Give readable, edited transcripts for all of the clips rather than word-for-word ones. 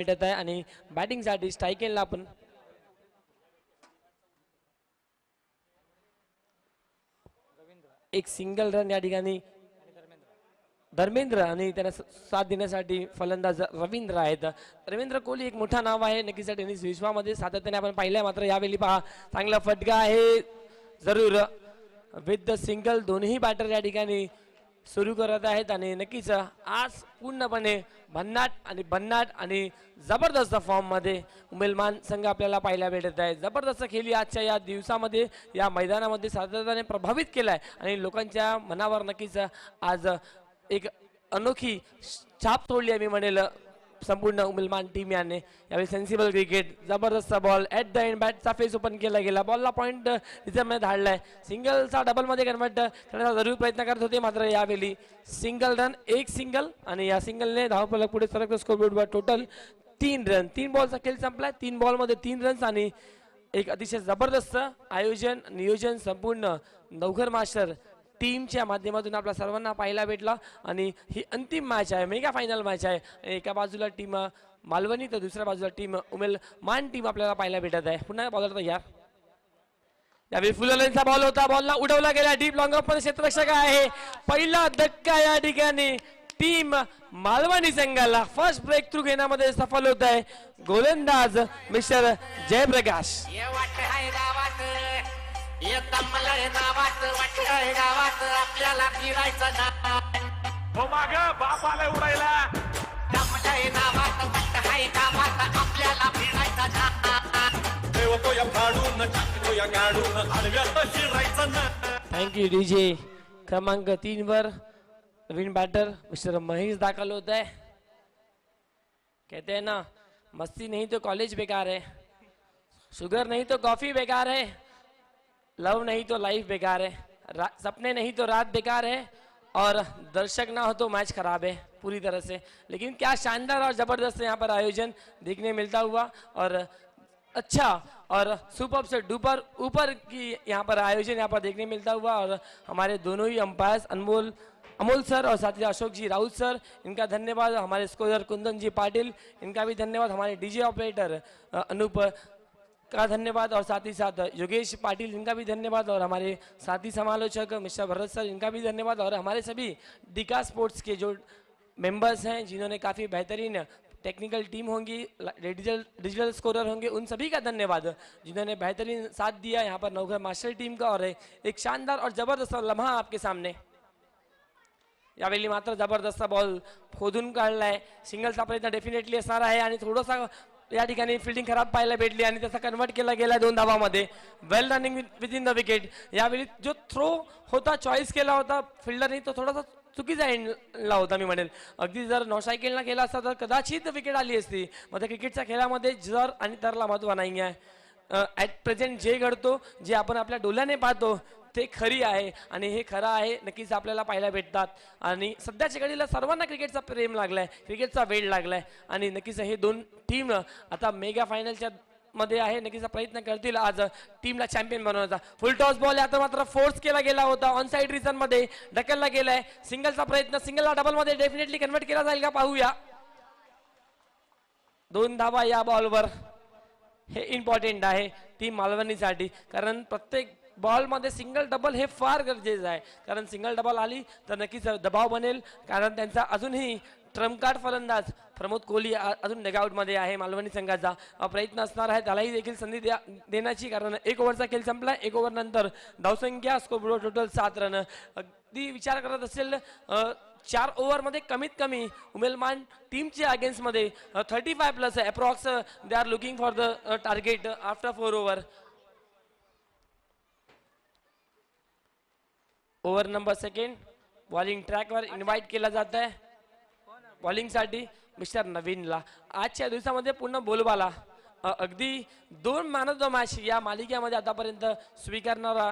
भेटत आहे आणि बॅटिंगसाठी स्ट्राईकेलला आपण एक सिंगल रन या ठिकाणी धर्मेंद्र आणि त्यांना साथ देण्यासाठी फलंदाज रवींद्र आहेत. रवींद्र कोहली एक मोठा नाव आहे नक्कीच टेनिस विश्वामध्ये, सातत्याने आपण पाहिलं. मात्र यावेळी पहा चांगला फटका आहे जरूर विथ द सिंगल. दोन्ही बॅटर या ठिकाणी सुरू करत आहेत आणि नक्कीच आज पूर्णपणे भन्नाट आणि जबरदस्त फॉर्म मध्ये उमेलमान संघ आपल्याला पाहायला भेटत आहे. जबरदस्त खेळी आजच्या या दिवसामध्ये या मैदानामध्ये सातत्याने प्रभावित केलाय आणि लोकांच्या मनावर नक्कीच आज एक अनोखी छाप तोडली आहे मी म्हणेल संपूर्ण उमेलमान टीम याने. यावेळी सेन्सिबल क्रिकेट, जबरदस्त बॉल ॲट द एंड, बॅटचा फेस ओपन केला गेला, बॉलला पॉईंट रिझर्वमध्ये धाडलाय. सिंगलचा डबलमध्ये कन्वर्ट करण्याचा जरूर प्रयत्न करत होते, मात्र यावेळी सिंगल रन, एक सिंगल आणि या सिंगलने धावफलक पुढे सरकतो. स्कोरबोर्डवर टोटल 3 रन. 3 बॉलचा खेळ संपलाय. 3 बॉलमध्ये 3 रन्स आणि एक अतिशय जबरदस्त आयोजन नियोजन संपूर्ण नवघर मास्टर टीमच्या माध्यमातून आपल्या सर्वांना पाहायला भेटला. आणि ही अंतिम मॅच आहे, मेगा फायनल मॅच आहे. एका बाजूला टीम मालवणी तर दुसऱ्या बाजूला टीम उमेलमान टीम आपल्याला पाहायला भेटत आहे. पुन्हा बॉलर तयार. यावेळी फुललेंचा बॉल होता, बॉलला उडवला गेला डीप लॉंग ऑफ मध्ये क्षेत्ररक्षक आहे. पहिला धक्का या ठिकाणी टीम मालवणी संघाला फर्स्ट ब्रेक थ्रू घेण्यामध्ये सफल होत आहे. गोलंदाज मिस्टर जयप्रकाश. आपल्याला फिरायचं नाही हो माग बापाला उडायला आपल्याला फिरायचं थँक्यू डीजे. क्रमांक 3 वर नवीन बॅटर मिस्टर महेश दाखल होता है. कहते हैं ना मस्ती नहीं तो कॉलेज बेकार है, शुगर नहीं तो कॉफी बेकार है, लव नहीं तो लाइफ बेकार है, सपने नहीं तो रात बेकार है और दर्शक ना हो तो मैच खराब है पूरी तरह से. लेकिन क्या शानदार और जबरदस्त यहाँ पर आयोजन देखने मिलता हुआ और अच्छा और सुपर से डुपर ऊपर की यहाँ पर आयोजन यहाँ पर देखने मिलता हुआ. और हमारे दोनों ही अंपायर्स अमोल सर और साथ ही अशोक जी राउत सर, इनका धन्यवाद. हमारे स्कोरर कुंदन जी पाटिल, इनका भी धन्यवाद. हमारे डीजे ऑपरेटर अनूप का धन्यवाद और साथ ही साथ योगेश पाटिल, इनका भी धन्यवाद. और हमारे साथी समालोचक मिस्टर भरत सर, इनका भी धन्यवाद. और हमारे सभी डिका स्पोर्ट्स के जो मेंबर्स हैं जिन्होंने काफ़ी बेहतरीन टेक्निकल टीम होंगी, डिजिटल स्कोरर होंगे, उन सभी का धन्यवाद जिन्होंने बेहतरीन साथ दिया यहाँ पर नवघर मास्टर टीम का. और एक शानदार और जबरदस्त लम्हा आपके सामने. यावेळी मात्र जबरदस्त बॉल खोदून काढलाय. सिंगलचा प्रयत्न डेफिनेटली असणार आहे आणि थोडासा या ठिकाणी फिल्डिंग खराब पाहायला भेटली आणि त्याचा कन्वर्ट केला गेला 2 धावामध्ये. Well running with in the wicket. यावेळी जो थ्रो होता चॉईस केला होता फिल्डरने तो थोडासा चुकीचा एंडला होता मी म्हणेल. अगदी जर नॉशायकेलला केला असता तर कदाचित विकेट आली असती. मात्र क्रिकेटच्या खेळामध्ये जर आणि तरला महत्त्व नाही आहे. ॲट प्रेझेंट जे घडतो, जे आपण आपल्या डोळ्याने पाहतो ते खरी आहे आणि हे खरं आहे नक्कीच आपल्याला पाहायला भेटतात. आणि सध्याच्या घडीला सर्वांना क्रिकेटचा प्रेम लागलाय, क्रिकेटचा वेळ लागलाय आणि नक्कीच हे 2 टीम आता मेगा फायनलच्या मध्ये आहे. नक्कीच प्रयत्न करतील आज टीमला चॅम्पियन बनवण्याचा. फुल टॉस बॉल आता मात्र फोर्स केला गेला होता, ऑन साइड रिझन मध्ये ढकलला गेलाय. सिंगलचा प्रयत्न, सिंगलला डबल मध्ये डेफिनेटली कन्वर्ट केला जाईल का पाहूया. 2 धावा या बॉलवर, हे इम्पॉर्टंट आहे टीम मालवणीसाठी. कारण प्रत्येक बॉलमध्ये सिंगल डबल हे फार गरजेचं आहे. कारण सिंगल डबल आली तर नक्कीच दबाव बनेल. कारण त्यांचा अजूनही ट्रम्प कार्ड फलंदाज प्रमोद कोहली अजून डगआउटमध्ये आहे मालवणी संघाचा. प्रयत्न असणार आहे त्यालाही देखील संधी देण्याची. कारण 1 ओव्हरचा खेळ संपला. 1 ओव्हर नंतर धावसंख्या स्कोरबोर्ड टोटल 7 रन. अगदी विचार करत असेल 4 ओव्हरमध्ये कमीत कमी उमेलमान टीमच्या अगेन्स्टमध्ये 35 प्लस आहे approx. They are looking for the target after 4 over. Over number 2 bowling ट्रॅकवर इन्व्हाइट केला जात आहे बॉलिंगसाठी मिस्टर नवीनला. आजच्या दिवसामध्ये पूर्ण बोलबाला अगदी 2 मॅन ऑफ द मॅच या मालिकेमध्ये आतापर्यंत स्वीकारणारा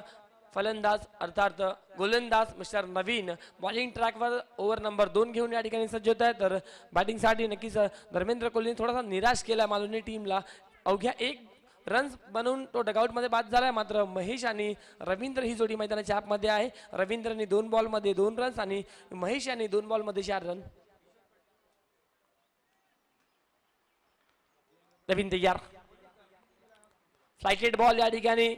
फलंदाज अर्थात गोलंदाज मिस्टर नवीन बॉलिंग ट्रॅकवर ओव्हर नंबर 2 घेऊन या ठिकाणी सज्ज होत आहे. तर बॅटिंगसाठी नक्कीच धर्मेंद्र कोहलीने थोडासा निराश केला मालवणी टीमला. अवघ्या 1 रन्स बनवून तो डगआउटमध्ये बाद झालाय. मात्र महेश आणि रवींद्र ही जोडी मैदानाच्या आतमध्ये आहे. रवींद्रने 2 बॉलमध्ये 2 रन्स आणि महेश यांनी 2 बॉलमध्ये 4 रन. नवीन तयार. फ्लाइटेड बॉल या ठिकाणी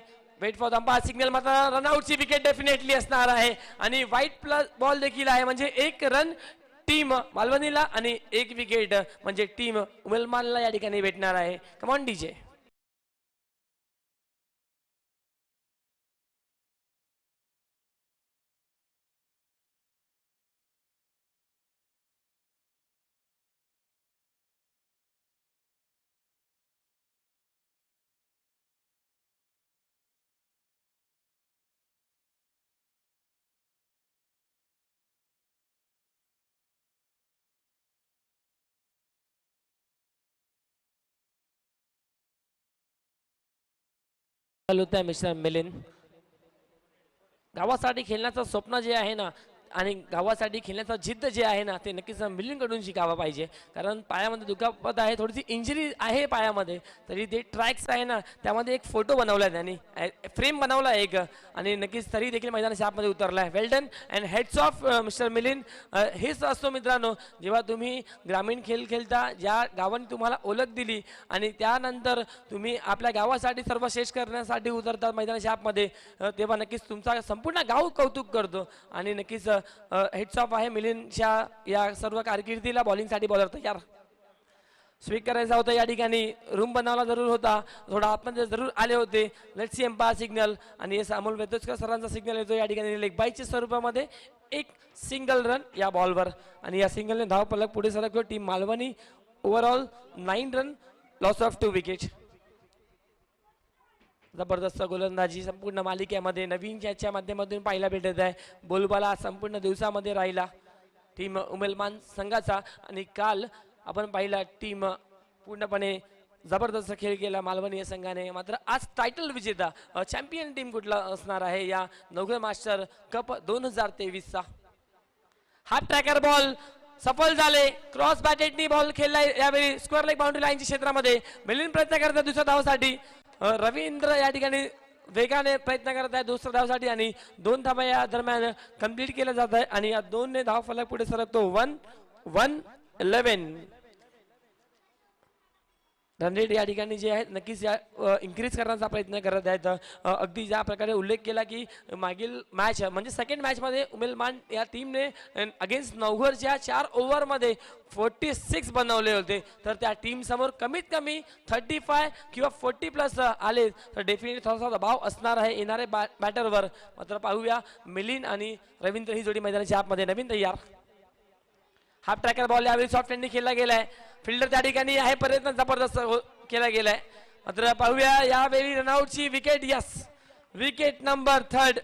wait for the umpire signal. मात्र रनआउटची विकेट डेफिनेटली असणार आहे आणि व्हाईट प्लस बॉल देखील आहे म्हणजे एक रन टीम मालवणीला आणि एक विकेट म्हणजे टीम उमेलमानला या ठिकाणी भेटणार आहे. Come on DJ. होत आहे मिस्टर मिलिंद. गावासाठी खेळण्याचं स्वप्न जे आहे ना आणि गावासाठी खेळण्याचं जिद्द जे आहे ना ते नक्कीच मिलिंदकडून शिकावं पाहिजे. कारण पायामध्ये दुखापत आहे, थोडीशी इंजरी आहे पायामध्ये, तरी ते ट्रॅक्स आहे ना त्यामध्ये एक फोटो बनवला आहे त्यांनी, फ्रेम बनवला एक आणि नक्कीच तरी देखील मैदानाच्या आतमध्ये उतरला आहे. Well done and heads off mister Milind. हेच असतो मित्रांनो जेव्हा तुम्ही ग्रामीण खेळ खेळता, ज्या गावाने तुम्हाला ओळख दिली आणि त्यानंतर तुम्ही आपल्या गावासाठी सर्वश्रेष्ठ करण्यासाठी उतरतात मैदानाच्या आतमध्ये, तेव्हा नक्कीच तुमचा संपूर्ण गाव कौतुक करतो आणि नक्कीच हेड्स ऑफ आहे मिलिंदच्या या सर्व कारकिर्दीला. बॉलिंगसाठी बॉलर तयार. स्वीक करायचा होता या ठिकाणी, रूम बनवला जरूर होता, थोडा आतमध्ये जरूर आले होते. लेट्स सी एम्पायर सिग्नल आणि एस अमोल वेतोस्कर सरांचा सिग्नल येतो या ठिकाणी लेग बायच्या स्वरूपामध्ये एक सिंगल रन या बॉलवर आणि या सिंगलने धाव फलक पुढे सरकतो. Team Malvani overall 9 run, loss of 2 wicket. जबरदस्त गोलंदाजी संपूर्ण मालिकेमध्ये नवीन याच्या माध्यमातून पाहायला भेटत आहे. बोलबाला संपूर्ण दिवसामध्ये राहिला टीम उमेलमान संघाचा आणि काल आपण पाहिला टीम पूर्णपणे जबरदस्त खेळ केला मालवणी या संघाने. मात्र आज टायटल विजेता चॅम्पियन टीम कुठला असणार आहे या नवघर मास्टर कप 2023चा. हाफ ट्रॅकर बॉल सफल झाले. क्रॉस बॅटेडनी बॉल खेळलाय यावेळी स्क्वेअर लेग बाउंड्री लाईनच्या क्षेत्रामध्ये. मिलिंद प्रयत्न करतात दुसऱ्या धावासाठी. रवींद्र या ठिकाणी वेगाने प्रयत्न करत आहे दुसऱ्या धावासाठी आणि 2 धावा या दरम्यान कंप्लीट केल्या जात आहे आणि या 2 ने धाव फलक पुढे सरकतो. 1-1-11. रन रेट या ठिकाणी जे आहे नक्कीच इन्क्रीज करण्याचा प्रयत्न करत आहेत. अगदी ज्या प्रकारे उल्लेख केला की मागील मॅच म्हणजे सेकंड मॅचमध्ये उमेलमान या टीमने अगेन्स्ट नवघरच्या 4 ओव्हरमध्ये 46 बनवले होते, तर त्या टीम समोर कमीत कमी 35 किंवा 40+ आले तर डेफिनेटली थोडासा दबाव असणार आहे येणारे बॅटरवर. मात्र पाहूया मिलिंद आणि रवींद्र ही जोडी मैदानाच्या आतमध्ये. नवीन तयार. हाफ ट्रॅकर बॉल यावेळी सॉफ्ट हँडनी खेळला गेलाय. फिल्डर त्या ठिकाणी आहे, प्रयत्न जबरदस्त केला गेलाय. मात्र पाहूया यावेळी रनआउटची विकेट. Yes, wicket number 3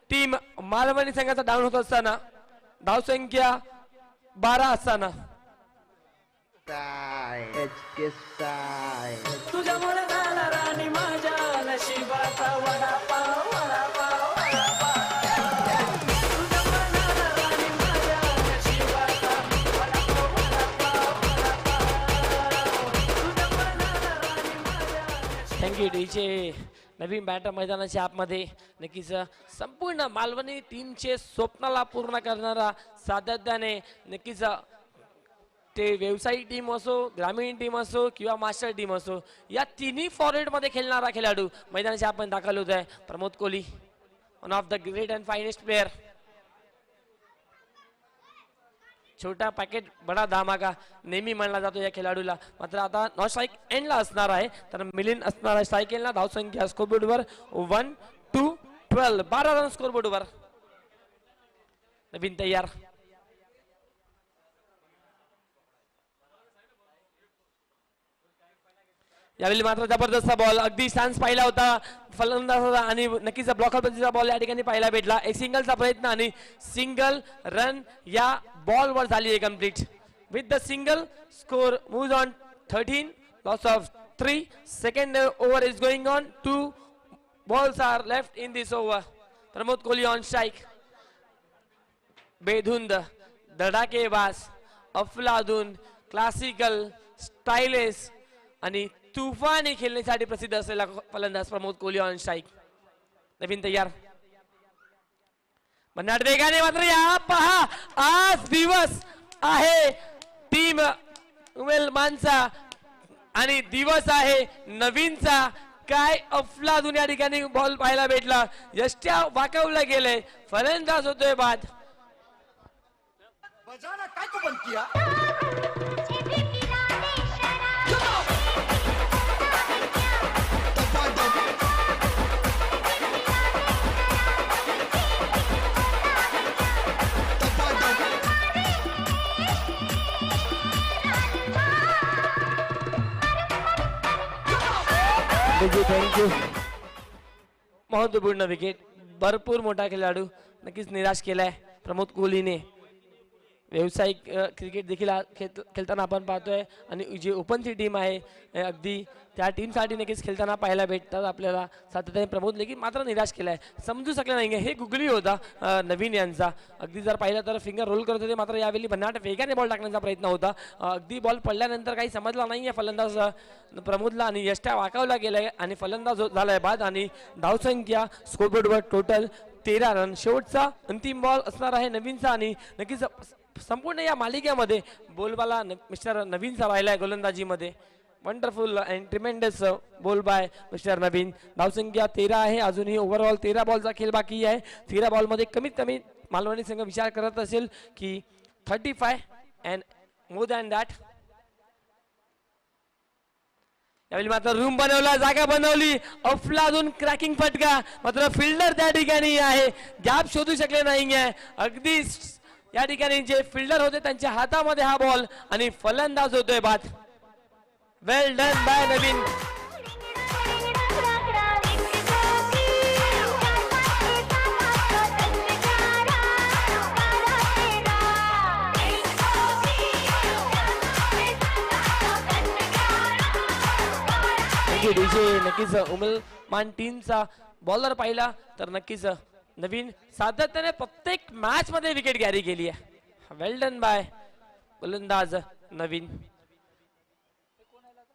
team Malvani संघाचा डाऊन होत असताना धावसंख्या 12 असताना. तुझ्यामुळे झाला राणी माझ्या नशिबाचा वडापाव. Thank you DJ. नवीन बॅटर मैदानाच्या आतमध्ये नक्कीच संपूर्ण मालवणी टीमचे स्वप्नाला पूर्ण करणारा सातत्याने नक्कीच ते व्यावसायिक टीम असो, ग्रामीण टीम असो किंवा मास्टर टीम असो, या तिन्ही फॉर्मेटमध्ये खेळणारा खेळाडू मैदानाच्या आतमध्ये दाखल होत आहे. Pramod Kohli, one of the great and finest player. छोटा पॅकेट बडा धमाका नेहमी म्हणला जातो या खेळाडूला. मात्र आता नॉट स्ट्राईक एंडला असणार आहे तर मिलिंद असणार आहे स्ट्राईक एंडला. धावसंख्या स्कोरबोर्डवर 1-2-12, 12 रन स्कोरबोर्डवर. नवीन तयार. यावेळी मात्र जबरदस्त बॉल, अगदी चान्स पाहिला होता फलंदाजाचा आणि नक्कीच ब्लॉकर पद्धतीचा बॉल या ठिकाणी पाहायला भेटला. एक सिंगलचा प्रयत्न आणि सिंगल रन या बॉलवर झाली आहे complete. With the single score moves on 13, loss of 3. Second over is going on. 2 balls are left in this over. Pramod Kohli on strike. बेधुंद, धडाकेबाज, अफलातून, क्लासिकल, स्टायलिश आणि तुफानी खेळण्यासाठी प्रसिद्ध असलेला फलंदाज प्रमोद कोहली ऑन स्ट्राइक. नवीन तयार. भन्नाट वेगाने. मात्र या पहा आज दिवस आहे टीम उमेलमानचा आणि दिवस आहे नवीनचा. काय अफलातून या ठिकाणी बॉल पाहायला भेटला. यष्ट्या वाकवला गेले. फलंदाज होतोय बाद. बजाना काय को बंद किया थँक्यू. महत्वपूर्ण विकेट. भरपूर मोठा खेळाडू नक्कीच निराश केलाय प्रमोद कोहलीने. व्यावसायिक क्रिकेट देखील खेळताना आपण पाहतोय आणि जी ओपनची टीम आहे अगदी त्या टीमसाठी नक्कीच खेळताना पाहायला भेटतात आपल्याला. सातत्याने प्रमोद देखील मात्र निराश केलाय. समजू शकले नाही. हे गुगली होता नवीन यांचा. अगदी जर पाहिलं तर फिंगर रोल करत होते मात्र यावेळी भन्नाट वेगाने बॉल टाकण्याचा प्रयत्न होता. अगदी बॉल पडल्यानंतर काही समजला नाही आहे फलंदाज प्रमोदला आणि यष्ट्या वाकावला गेलाय आणि फलंदाज झालाय बाद. आणि धावसंख्या स्कोरबोर्डवर टोटल 13 रन. शेवटचा अंतिम बॉल असणार आहे नवीनचा आणि नक्कीच संपूर्ण या मालिकेमध्ये बोलबाला मिस्टर नवीनचा राहिलाय गोलंदाजीमध्ये. Wonderful and tremendous ball by mister Naveen. धावसंख्या 13 आहे. अजूनही ओव्हरऑल 13 बॉलचा खेळ बाकी आहे. 13 बॉलमध्ये कमीत कमी मालवणी संघ विचार करत असेल की 35 अँड मोर दॅन दॅट. यावेळी मात्र रूम बनवला, जागा बनवली. अफलातून क्रॅकिंग फटका. मात्र फिल्डर त्या ठिकाणी आहे. गॅप शोधू शकले नाही आहे. अगदी या ठिकाणी जे फिल्डर होते त्यांच्या हातामध्ये हा बॉल आणि फलंदाज होतोय बाद. वेल डन बाय नवीन. डीजे नक्कीच उमलमान टीमचा बॉलर पाहिला तर नक्कीच नवीन सातत्याने प्रत्येक मॅच मध्ये विकेट कॅरी केली आहे. वेल डन बाय गोलंदाज नवीन.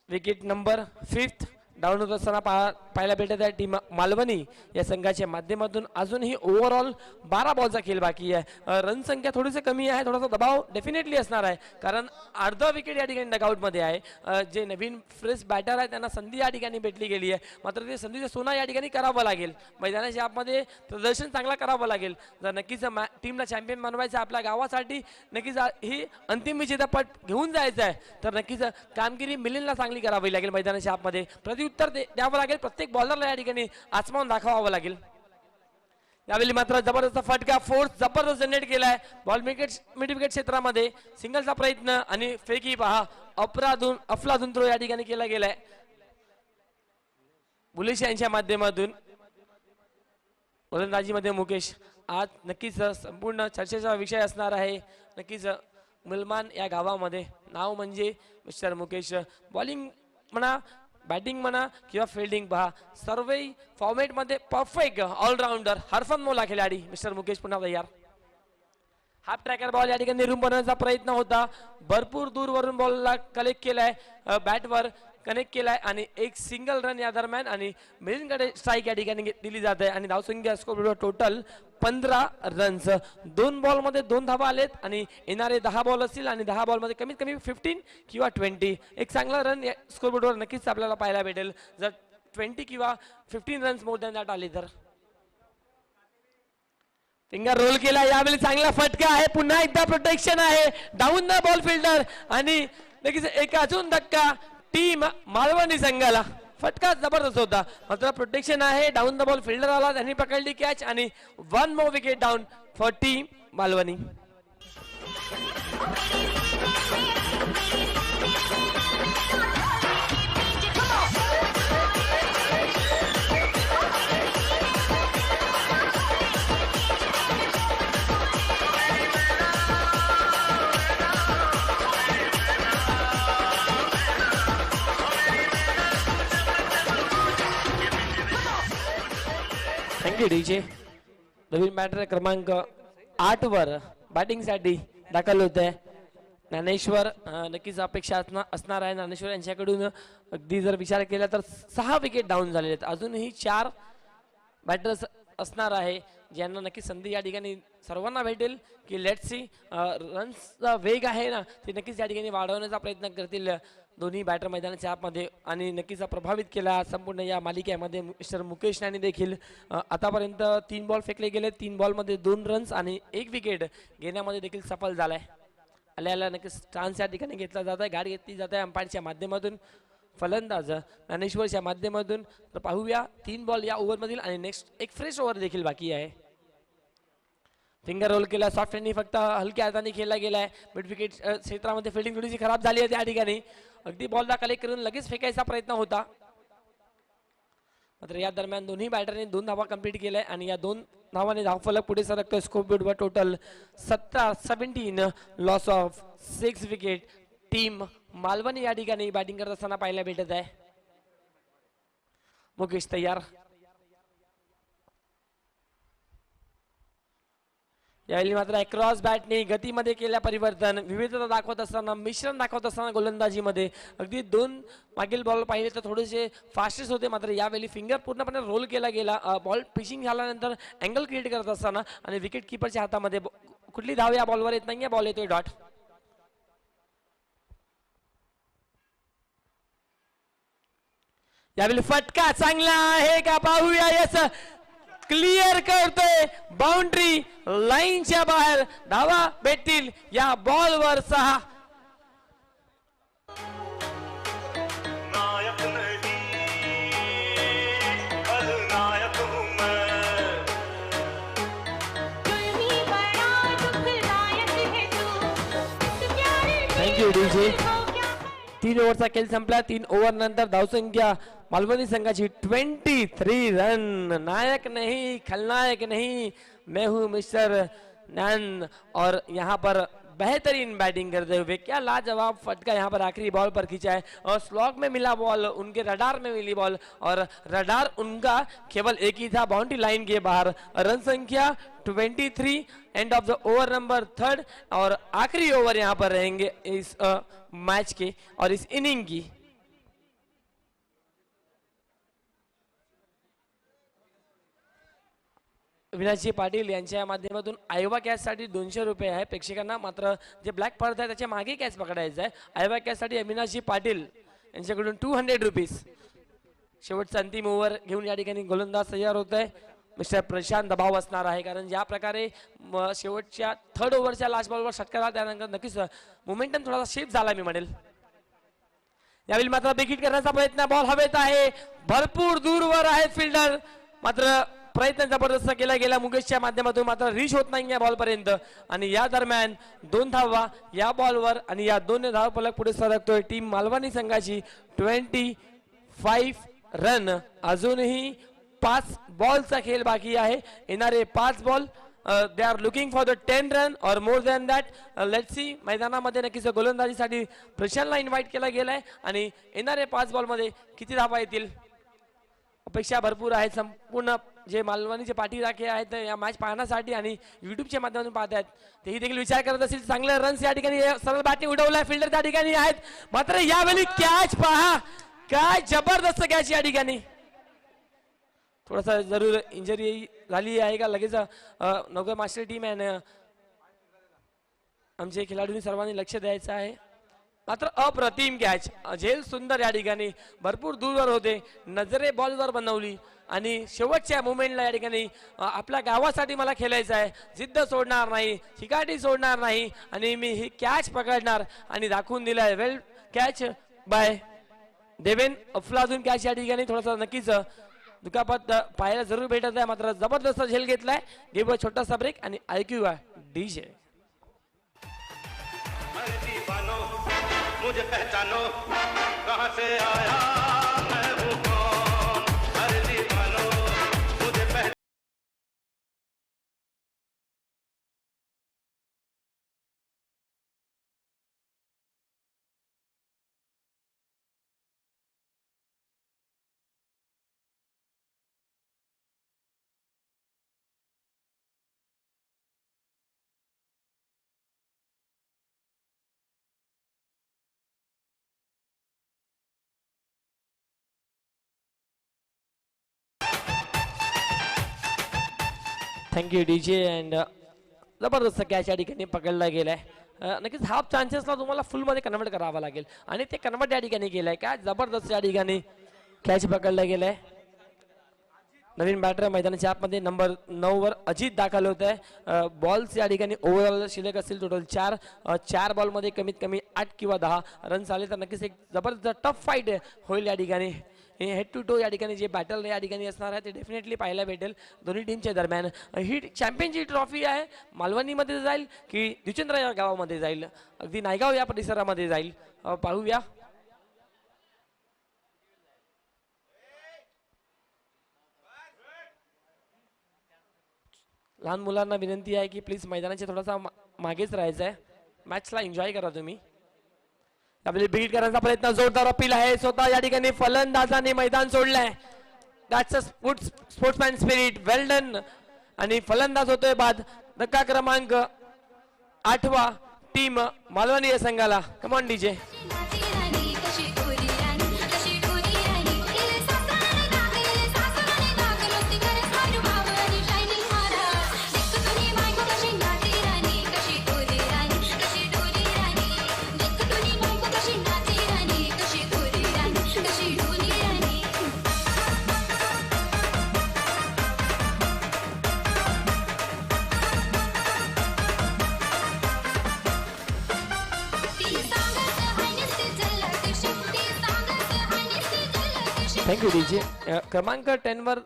विकेट नंबर 5 डाऊन होत असताना पाहायला भेटत आहे टीम मालवणी या संघाच्या माध्यमातून. अजूनही ओव्हरऑल 12 बॉलचा खेळ बाकी आहे. रन संख्या थोडीशी कमी आहे. थोडासा दबाव डेफिनेटली असणार आहे कारण अर्धा विकेट या ठिकाणी डगआउटमध्ये आहे. जे नवीन फ्रेश बॅटर आहे त्यांना संधी या ठिकाणी भेटली गेली आहे. मात्र ते संधीचा सोना या ठिकाणी करावं लागेल. मैदानाच्या आतमध्ये प्रदर्शन चांगला करावं लागेल जर नक्कीच टीमला चॅम्पियन बनवायचं आपल्या गावासाठी. नक्कीच ही अंतिम विजेतापद घेऊन जायचं आहे तर नक्कीच कामगिरी मिलिंदला चांगली करावी लागेल. मैदानाच्या आतमध्ये उत्तर द्यावं लागेल. प्रत्येक बॉलरला या ठिकाणी आसमान दाखवावं लागेल. यावेळी मात्र जबरदस्त फटका फोर्स जबरदस्त जनरेट केलाय. बॉल मिड विकेट क्षेत्रामध्ये सिंगलचा प्रयत्न आणि फेकी पहा. अफलातून थ्रो या ठिकाणी केला गेलाय बुलिश यांच्या माध्यमातून. गोलंदाजीमध्ये मुकेश आज नक्कीच संपूर्ण चर्चेचा विषय असणार आहे. नक्कीच मुलमान या गावामध्ये नाव म्हणजे मिस्टर मुकेश. बॉलिंग म्हणा बॅटिंग म्हणा किंवा फिल्डिंग पहा सर्व फॉर्मेट मध्ये परफेक्ट ऑलराऊंडर हरफनमौला खिलाडी मिस्टर मुकेश पुन्हा तयार. हाफ ट्रॅकर बॉल या ठिकाणी रूम बनवण्याचा प्रयत्न होता. भरपूर दूरवरून बॉलला कलेक्ट केलाय. बॅटवर कनेक्ट केलाय आणि एक सिंगल रन या दरम्यान आणि मिलिंदकडे स्ट्राईक या ठिकाणी दिली जाते आणि धावसंख्या स्कोर टोटल 15 रन्स. 2 बॉलमध्ये 2 धावा आलेत आणि येणारे 10 बॉल असतील आणि 10 बॉलमध्ये कमीत कमी 15 किंवा 20 एक चांगला रन स्कोरबोर्डवर नक्कीच आपल्याला पाहायला भेटेल जर 20 किंवा 15 रन्स मोर दॅन दॅट आले तर. फिंगर रोल केला. यावेळी चांगला फटका आहे. पुन्हा एकदा प्रोटेक्शन आहे. डाऊन द बॉल फिल्डर आणि नक्कीच एक अजून धक्का टीम मालवणी संघाला. फटका जबरदस्त होता मात्र प्रोटेक्शन आहे. डाऊन द बॉल फिल्डर आला त्यांनी पकडली कॅच आणि 1 more wicket down for team Malvani. Thank you DJ. नवीन बॅटर क्रमांक 8 वर बॅटिंग साठी दाखल होत आहे ज्ञानेश्वर. नक्कीच अपेक्षा असणार आहे ज्ञानेश्वर यांच्याकडून. अगदी जर विचार केला तर 6 विकेट डाऊन झालेले आहेत. अजूनही 4 बॅटर्स असणार आहे ज्यांना नक्की संधी या ठिकाणी सर्वांना भेटेल की लेट्स सी. रन्सचा वेग आहे ना ते नक्कीच या ठिकाणी वाढवण्याचा प्रयत्न करतील दोन्ही बॅटर मैदानाच्या आतमध्ये आणि नक्कीच प्रभावित केला संपूर्ण या मालिकेमध्ये मिस्टर मुकेश यांनी देखील आतापर्यंत 3 बॉल फेकले गेले, 3 बॉलमध्ये 2 रन्स आणि 1 विकेट घेण्यामध्ये देखील सफल झालाय. आल्याला नक्कीच चान्स या ठिकाणी घेतला जात आहे, गाडी घेतली जात आहे अंपायरच्या माध्यमातून, फलंदाज ज्ञानेश्वरच्या माध्यमातून. तर पाहूया 3 बॉल या ओव्हरमधील आणि नेक्स्ट एक फ्रेश ओव्हर देखील बाकी आहे. फिंगर रोल केला, सॉफ्ट हँडनी फक्त हलक्या हाताने खेळला गेलाय. मिड विकेट क्षेत्रामध्ये फिल्डिंग थोडीशी खराब झाली आहे त्या ठिकाणी. अगदी बॉलला कलेक्ट करून लगेच फेकायचा प्रयत्न होता, मात्र या दरम्यान दोन्ही बॅटरने 2 धावा कंप्लीट केल्या आणि या 2 धावाने धावफलक पुढे सरकतोय. स्कोप बोर्डवर total 17 loss of 6 wicket. Team Malvani या ठिकाणी बॅटिंग करत असताना पाहायला भेटत आहे. मुकेश तयार. यावेळी मात्र अक्रॉस बॅटने गतीमध्ये केल्या परिवर्तन, विविधता दाखवत असताना, मिश्रण दाखवत असताना गोलंदाजीमध्ये अगदी 2 मागील बॉल पाहिले तर थोडेसे फास्टेस्ट होते, मात्र यावेळी फिंगर पूर्णपणे रोल केला गेला. बॉल पिचिंग झाल्यानंतर अँगल क्रिएट करत असताना आणि विकेट किपरच्या हातामध्ये कुठली धाव या बॉलवर येत नाहीये, बॉल येतोय डॉट. यावेळी फटका चांगला आहे का पाहूया. यस, क्लिअर करतोय बाउंड्री लाईनच्या बाहेर. धावा भेटतील या बॉलवर 6. Thank you DJ. 3 ओव्हरचा खेळ संपला. 3 ओव्हर नंतर धावसंख्या मालवणी संघाची 23 रन. नायक नहीं खलनायक नहीं, मैं हूं मिस्टर नैन. और यहाँ पर बेहतरीन बैटिंग करते हुए क्या लाजवाब फटका यहाँ पर आखिरी बॉल पर खींचा है और स्लॉग में मिला बॉल, उनके रडार में मिली बॉल और रडार उनका केवल एक ही था, बाउंड्री लाइन के बाहर. रन संख्या 23, end of the over number 3 और आखिरी ओवर यहाँ पर रहेंगे इस मैच के और इस इनिंग की. अविनाशजी पाटील यांच्या माध्यमातून आयोवा कॅच साठी 200 रुपये आहे प्रेक्षकांना. मात्र जे ब्लॅक पडत आहे त्याच्या मागे कॅच पकडायचा आहे. आयोवा कॅच साठी अविनाशजी पाटील यांच्याकडून 200 रुपीज. शेवटचा अंतिम ओव्हर घेऊन या ठिकाणी गोलंदाज तयार होत आहे. मिस्टर प्रशांत दबाव असणार आहे, कारण ज्या प्रकारे शेवटच्या 3rd ओव्हरच्या लास्ट बॉलवर षटकार त्यानंतर नक्कीच मोमेंटम थोडासा शिफ्ट झाला मी म्हणेल. यावेळी मात्र बिग हिट करण्याचा प्रयत्न, बॉल हवेत आहे, भरपूर दूरवर आहे फिल्डर, मात्र प्रयत्न जबरदस्त केला गेला मुकेशच्या माध्यमातून, मात्र रीच होत नाही या बॉल पर्यंत. आणि या दरम्यान 2 धावा या बॉलवर आणि या 2 धाव फलक पुढे सरकतोय. टीम मालवणी संघाची 25 रन. अजूनही 5 बॉलचा खेळ बाकी आहे. येणारे 5 ball they are looking for the 10 run or more than that. Let's see. मैदानामध्ये नक्कीच गोलंदाजीसाठी प्रशांतला इन्व्हाइट केला गेलाय आणि येणारे 5 बॉलमध्ये किती धावा येतील अपेक्षा भरपूर आहेत. संपूर्ण जे मालवणीचे पाठी राखे आहेत या मॅच पाहण्यासाठी आणि युट्यूबच्या माध्यमातून पाहत आहेत तेही देखील विचार करत असतील. चांगले रन्स या ठिकाणी सरळ बॅटिंग उडवलाय, फिल्डर त्या ठिकाणी आहेत, मात्र यावेळी कॅच पहा, काय जबरदस्त कॅच या ठिकाणी. थोडासा जरूर इंजरी झाली आहे का लगेच नौका मास्टर टीम आहे, आमचे खेळाडूंनी सर्वांनी लक्ष द्यायचं आहे. मात्र अप्रतिम कॅच, झेल सुंदर या ठिकाणी, भरपूर दूरवर होते, नजरे बॉलवर बनवली आणि शेवटच्या मुवमेंटला या ठिकाणी आपल्या गावासाठी मला खेळायचं आहे, जिद्द सोडणार नाही, चिकाटी सोडणार नाही आणि मी ही कॅच पकडणार आणि दाखवून दिलाय. वेल कॅच बाय देवेन अफलातून. कॅच या ठिकाणी थोडासा नक्कीच दुखापत पाहायला जरूर भेटत आहे, मात्र जबरदस्त झेल घेतलाय. घेऊ छोटासा ब्रेक आणि ऐकूया डीजे. मुझे पहचानो कहां से आया मैं हूं कौन, हर दीवानो मुझे पहचानो. Thank you DJ. अँड जबरदस्त कॅच या ठिकाणी पकडला गेलाय नक्कीच हाफ चान्सेसला तुम्हाला फुलमध्ये कन्वर्ट करावा लागेल आणि ते कन्वर्ट या ठिकाणी केलं आहे. काय जबरदस्त या ठिकाणी कॅच पकडला गेला आहे. नवीन बॅटर मैदानाच्या आतमध्ये नंबर 9 वर अजित दाखल होत आहे. बॉल्स या ठिकाणी ओव्हरऑल शिल्लक असतील टोटल 4 बॉलमध्ये कमीत कमी 8 किंवा 10 रन्स आले तर नक्कीच एक जबरदस्त टफ फाईट होईल या ठिकाणी. हेड टू टो या ठिकाणी जे बॅटल या ठिकाणी असणार आहे ते डेफिनेटली पाहायला भेटेल दोन्ही टीमच्या दरम्यान. ही चॅम्पियनची ट्रॉफी आहे मालवणीमध्ये जाईल की द्विचंद्र या गावामध्ये जाईल, अगदी नायगाव या परिसरामध्ये जाईल, पाहूया. लहान मुलांना विनंती आहे की प्लीज मैदानाच्या थोडासा मागेच राहायचं आहे, मॅचला एन्जॉय करा तुम्ही. आपल्याला बीट करण्याचा प्रयत्न जोरदार अपील आहे. स्वतः या ठिकाणी फलंदाजाने मैदान सोडलंय. That's a sportsman spirit, well done. आणि फलंदाज होतोय बाद. धक्का क्रमांक 8 टीम मालवणी या संघाला. Come on DJ. Thank you DJ. क्रमांक 10 वर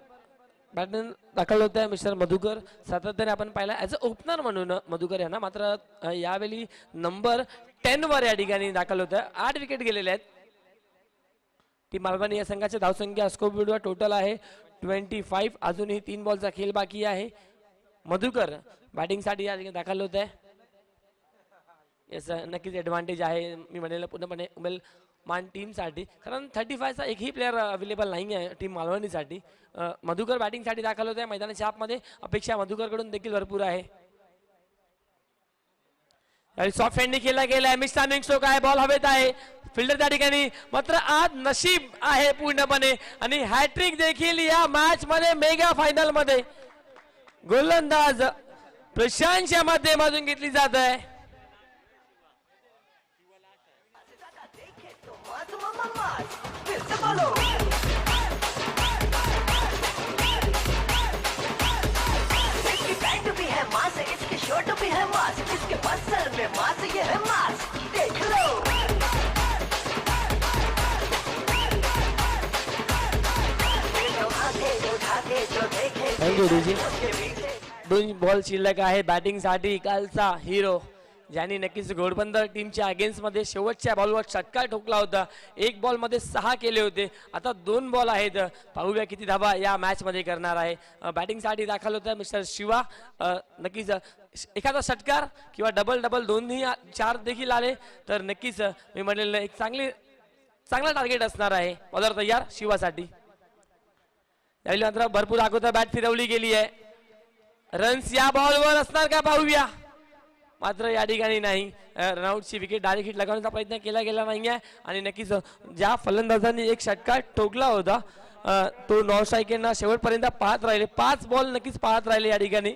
बॅटमॅन दाखल होत आहे मिस्टर मधुकर. सातत्याने आपण पाहिला ॲज अ ओपनर म्हणून मधुकर यांना, मात्र यावेळी नंबर 10 वर या ठिकाणी दाखल होत आहे. 8 विकेट गेलेले आहेत. टीम मालवणी या संघाच्या धावसंख्या स्कोरबोर्डवर टोटल आहे 25. अजूनही 3 बॉलचा खेळ बाकी आहे. मधुकर बॅटिंगसाठी या ठिकाणी दाखल होत आहे. येस, नक्कीच ॲडव्हान्टेज आहे मी म्हणेल पूर्णपणे उमेल मान टीमसाठी, कारण 35चा एकही प्लेअर अवेलेबल नाही आहे टीम मालवणीसाठी. मधुकर बॅटिंगसाठी दाखल होत आहे मैदानाच्या आतमध्ये. अपेक्षा मधुकरकडून देखील भरपूर आहे. सॉफ्ट हँडनी केला गेला आहे. मिस टायमिंग स्ट्रोक आहे, बॉल हवेत आहे. फिल्डर त्या ठिकाणी, मात्र आज नशीब आहे पूर्णपणे आणि हॅट्रिक देखील या मॅच मध्ये मेगा फायनल मध्ये गोलंदाज प्रशांतच्या माध्यमातून घेतली जात आहे. इसकी पैंट भी है मास, इसकी शर्ट भी है मास, इसके मसल में मास, ये है मास, देख लो. थँक्यू डीजी. 2 बॉल शिल्लक आहे बॅटिंगसाठी. कालचा हिरो ज्यांनी नक्कीच घोडबंदर टीमच्या अगेन्स्टमध्ये शेवटच्या बॉलवर षटकार ठोकला होता. 1 बॉलमध्ये 6 केले होते. आता 2 बॉल आहेत. पाहूया किती धावा या मॅचमध्ये करणार आहे. बॅटिंगसाठी दाखल होता मिस्टर शिवा. नक्कीच एखादा षटकार किंवा डबल दोन्ही 4 देखील आले तर नक्कीच मी म्हणलेलं एक चांगला टार्गेट असणार आहे. बॉलर तयार शिवासाठी. यावेळी मात्र भरपूर अगोदर बॅट फिरवली गेली आहे. रन्स या बॉलवर असणार का पाहूया. मात्र या ठिकाणी नाही. रनआउटची विकेट डायरेक्ट हिट लगावण्याचा प्रयत्न केला गेला नाही आहे आणि नक्कीच ज्या फलंदाजांनी एक षटकार ठोकला होता तो नॉन स्ट्रायकरना शेवटपर्यंत पाहत राहिले. 5 बॉल नक्कीच पाहत राहिले या ठिकाणी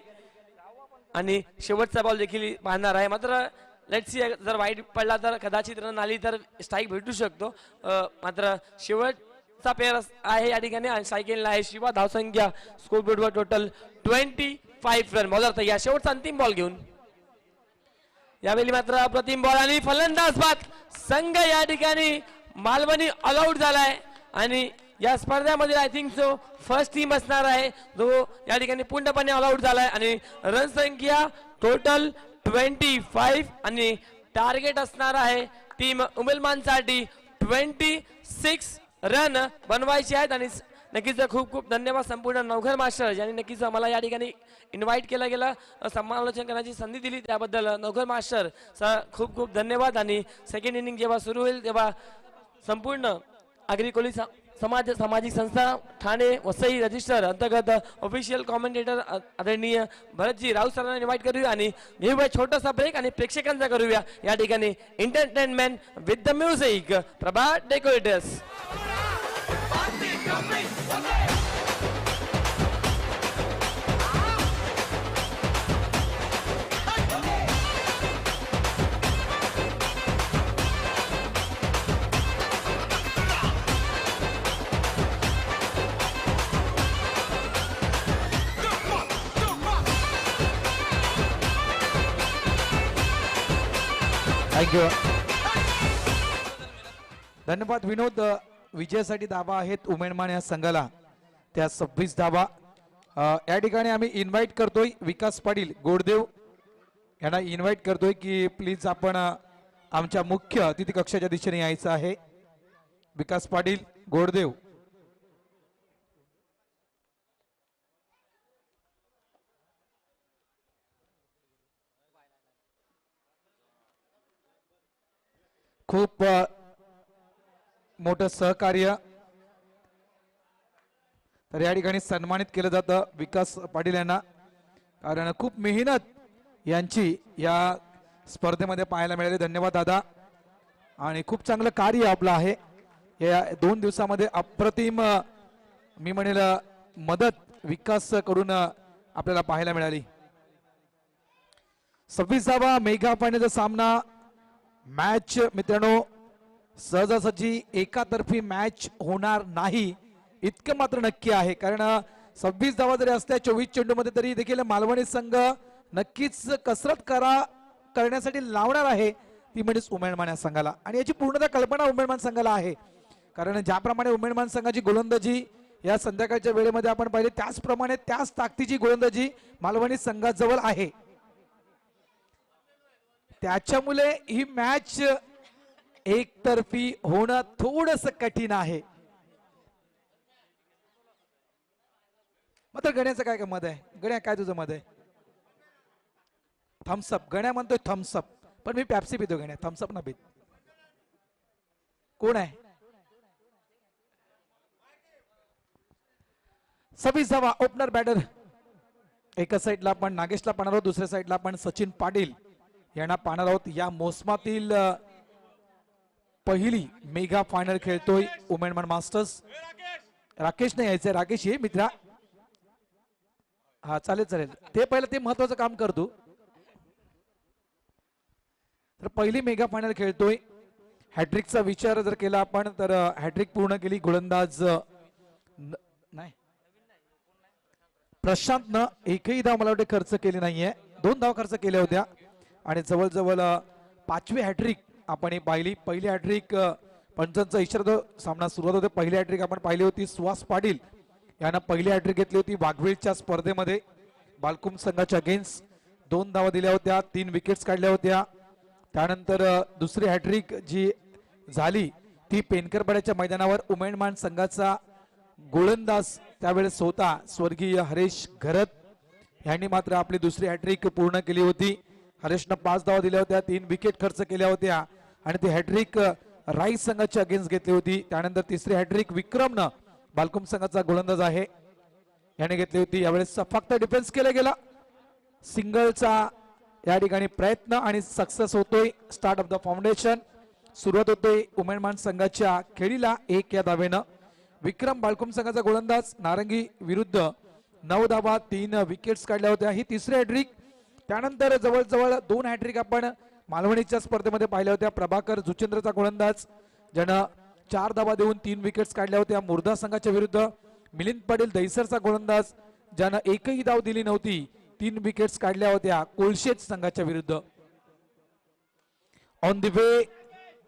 आणि शेवटचा बॉल देखील पाहणार आहे. मात्र लेट्स सी, जर वाईट पडला तर कदाचित रन आली तर स्ट्राईक भेटू शकतो. मात्र शेवटचा पेअर आहे या ठिकाणी आणि स्ट्राईक आहे शिवा. धावसंख्या स्कोरबोर्डवर टोटल 25 रन. बॉलर तयार शेवटचा अंतिम बॉल घेऊन. यावेळी मात्र अप्रतिम बॉल आणि फलंदाज बाद. संघ या ठिकाणी मालवणी ऑल आउट झालाय आणि या स्पर्धेमध्ये I think so first team असणार आहे जो या ठिकाणी पूर्णपणे ऑल आउट झालाय आणि रन संख्या टोटल 25 आणि टार्गेट असणार आहे टीम उमेलमानसाठी 26 रन बनवायचे आहेत. आणि नक्कीच खूप खूप धन्यवाद संपूर्ण नवघर मास्टर ज्यांनी नक्कीच मला या ठिकाणी इन्व्हाइट केला गेला, समालोचन करण्याची संधी दिली त्याबद्दल नवघर मास्टर खूप खूप धन्यवाद. आणि सेकंड इनिंग जेव्हा सुरू होईल तेव्हा संपूर्ण आगरी कोळी सामाजिक संस्था ठाणे वसई रजिस्टर अंतर्गत ऑफिशियल कॉमेंटेटर आदरणीय भरतजी राऊत सरांना इन्व्हाइट करूया आणि घेऊया छोटासा ब्रेक आणि प्रेक्षकांचा करूया या ठिकाणी entertainment with the music. Prabha decorators. Thank you. धन्यवाद विनोद. विजयासाठी धावा आहेत उमेदमान या संघाला, त्या 26 धावा. या ठिकाणी आम्ही इन्व्हाइट करतोय विकास पाटील गोडदेव यांना इन्व्हाइट करतोय की प्लीज आपण आमच्या मुख्य अतिथी कक्षाच्या दिशेने यायचं आहे. विकास पाटील गोडदेव. खूप मोठं सहकार्य. तर या ठिकाणी सन्मानित केलं जातं विकास पाटील यांना, कारण खूप मेहनत यांची या स्पर्धेमध्ये पाहायला मिळाली. धन्यवाद दादा. आणि खूप चांगलं कार्य आपलं आहे. या 2 दिवसामध्ये अप्रतिम मी म्हणेल मदत विकास कडून आपल्याला पाहायला मिळाली. 26वा मेगा फायनलचा सामना. मॅच मित्रांनो सहजासहजी एकातर्फी मॅच होणार नाही इतकं मात्र नक्की आहे, कारण 26 धावा जरी असल्या 24 चेंडूमध्ये तरी देखील मालवणी संघ नक्कीच कसरत करण्यासाठी लावणार आहे, ती म्हणजेच उमेदमान या संघाला. आणि याची पूर्णतः कल्पना उमेदमान संघाला आहे, कारण ज्याप्रमाणे उमेदमान संघाची गोलंदाजी या संध्याकाळच्या वेळेमध्ये आपण पाहिले त्याचप्रमाणे त्याच ताकदीची गोलंदाजी मालवणी संघाजवळ आहे. त्याच्यामुळे ही मॅच एकतर्फी होणं थोडस कठीण आहे. मात्र गण्याचं काय मत आहे? गण्या काय तुझं मत आहे? थम्सअप. गण्या म्हणतोय थम्सअप, पण मी पॅप्सी पितो. गण्या थम्सअप ना पित. कोण आहे? 26 धावा. ओपनर बॅटर एका साईडला आपण नागेशला पाहणार आहोत, दुसऱ्या साईडला आपण सचिन पाटील यांना पाहणार आहोत. या मोसमातील पहिली मेगा फायनल खेळतोय उमेदमान मास्टर्स. राकेश नाही यायचंय. राकेश ये मित्रा. हा चालेल चालेल. ते पहिलं ते महत्वाचं काम करतो. तर पहिली मेगा फायनल खेळतोय. हॅट्रिकचा विचार जर केला आपण तर हॅट्रिक पूर्ण केली गोलंदाज नाही प्रशांतनं एकही धाव मला वाटते खर्च केली नाहीये. 2 धाव खर्च केल्या होत्या आणि जवळजवळ 5वी हॅट्रिक आपण पाहिली. पहिली हॅट्रिक पंचांचा इशारा सामना सुरुवात होते. पहिली हॅट्रिक आपण पाहिली होती सुहास पाटील यांना पहिली हॅट्रिक घेतली होती वाघवेलच्या स्पर्धेमध्ये. बालकुम संघाच्या अगेन्स्ट 2 धावा दिल्या होत्या, 3 विकेट्स काढल्या होत्या. त्यानंतर दुसरी हॅट्रिक जी झाली ती पेनकरपाड्याच्या मैदानावर उमेदमान संघाचा गोलंदाज त्यावेळेस होता स्वर्गीय हरेश घरत यांनी मात्र आपली दुसरी हॅट्रिक पूर्ण केली होती. हरेशनं 5 धावा दिल्या होत्या, 3 विकेट खर्च केल्या होत्या आणि ती हॅट्रिक राईस संघाच्या अगेन्स्ट घेतली होती. त्यानंतर तिसरी हॅट्रिक विक्रमनं बालकुम संघाचा गोलंदाज आहे याने घेतली होती. यावेळेस फक्त डिफेन्स केला गेला. सिंगलचा या ठिकाणी प्रयत्न आणि सक्सेस होतोय. स्टार्ट ऑफ द फाउंडेशन सुरुवात होतोय उमेदमान संघाच्या खेळीला 1 या धावेनं. विक्रम बालकुम संघाचा गोलंदाज नारंगी विरुद्ध 9 धावा 3 विकेट्स काढल्या होत्या. ही तिसरी हॅट्रिक. त्यानंतर जवळजवळ 2 हॅट्रिक आपण मालवणीच्या स्पर्धेमध्ये पाहिल्या होत्या. प्रभाकर जुचेंद्रचा गोलंदाज ज्यानं 4 धावा देऊन 3 विकेट्स काढल्या होत्या मुर्दा संघाच्या विरुद्ध. मिलिंद पाटील दहिसरचा गोलंदाज ज्यानं एकही धाव दिली नव्हती, 3 विकेट्स काढल्या होत्या कोळशेज संघाच्या विरुद्ध. ऑन द वे